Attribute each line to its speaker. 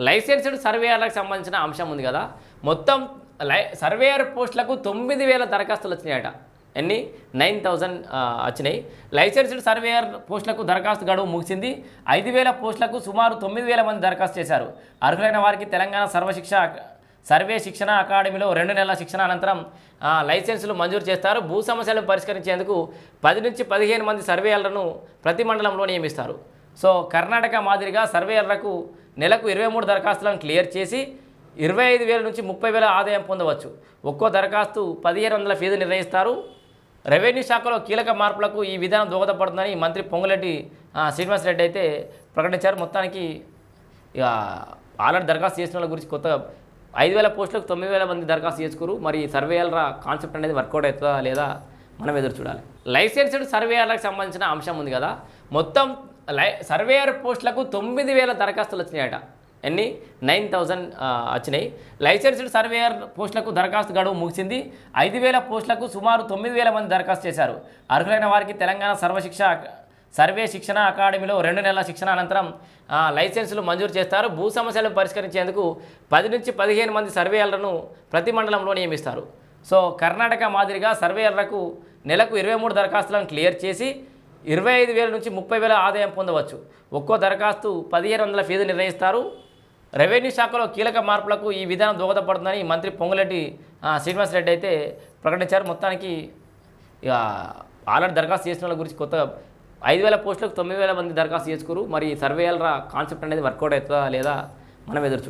Speaker 1: Licensed సర్వేయర్లకు సంబంధించిన అంశం ఉంది కదా. మొత్తం సర్వేయర్ పోస్టులకు 9,000 దరఖాస్తులు వచ్చినాయట. ఎన్ని 9,000 వచ్చినాయి. లైసెన్స్డ్ సర్వేయర్ పోస్టులకు దరఖాస్తు గడువు ముగిసింది. 5,000 పోస్టులకు సుమారు 9,000 మంది దరఖాస్తు చేశారు. అర్హులైన వారికి తెలంగాణ సర్వే శిక్షణ అకాడమీలో 2 నెలల శిక్షణ అనంతరం లైసెన్సులు మంజూరు చేస్తారు. భూ సమస్యలను పరిష్కరించేందుకు 10 నుంచి 15 మంది సర్వేయర్లను ప్రతి మండలంలో నియమిస్తారు. సో కర్ణాటక మాదిరిగా సర్వేయర్లకు నెలకు 23 దరఖాస్తులను క్లియర్ చేసి 25,000 నుంచి 30,000 ఆదాయం పొందవచ్చు. ఒక్కో దరఖాస్తు 1,500 ఫీజు నిర్ణయిస్తారు. రెవెన్యూ శాఖలో కీలక మార్పులకు ఈ విధానం దోహదపడుతుందని మంత్రి పొంగులేటి శ్రీనివాసరెడ్డి అయితే ప్రకటించారు. మొత్తానికి ఇక ఆల్రెడీ దరఖాస్తు చేసిన వాళ్ళ గురించి కొత్త 5,000 పోస్టులకు 9,000 మంది దరఖాస్తు చేసుకురు. మరి సర్వేయర్ల కాన్సెప్ట్ అనేది వర్కౌట్ అవుతుందా లేదా మనం ఎదురు చూడాలి. లైసెన్స్డ్ సర్వేయర్లకు సంబంధించిన అంశం ఉంది కదా. మొత్తం సర్వేయర్ పోస్టులకు 9,000 దరఖాస్తులు వచ్చినాయట. ఎన్ని 9,000 వచ్చినాయి. లైసెన్స్డ్ సర్వేయర్ పోస్టులకు దరఖాస్తు గడువు ముగిసింది. 5,000 పోస్టులకు సుమారు 9,000 మంది దరఖాస్తు చేశారు. అర్హులైన వారికి తెలంగాణ సర్వే శిక్షణ అకాడమీలో 2 నెలల శిక్షణ అనంతరం లైసెన్సులు మంజూరు చేస్తారు. భూ సమస్యలను పరిష్కరించేందుకు 10 నుంచి 15 మంది సర్వేయర్లను ప్రతి మండలంలో నియమిస్తారు. సో కర్ణాటక మాదిరిగా సర్వేయర్లకు నెలకు 23 దరఖాస్తులను క్లియర్ చేసి 25,000 నుంచి 30,000 ఆదాయం పొందవచ్చు. ఒక్కో దరఖాస్తు 1,500 ఫీజు నిర్ణయిస్తారు. రెవెన్యూ శాఖలో కీలక మార్పులకు ఈ విధానం దోహదపడుతుందని మంత్రి పొంగులేటి శ్రీనివాసరెడ్డి అయితే ప్రకటించారు. మొత్తానికి ఇక ఆల్రెడీ దరఖాస్తు చేసిన వాళ్ళ గురించి కొత్త 5,000 పోస్టులకు 9,000 మంది దరఖాస్తు చేసుకురు. మరి సర్వేయర్ల కాన్సెప్ట్ అనేది వర్కౌట్ అవుతుందా లేదా మనం ఎదురు చూడాలి.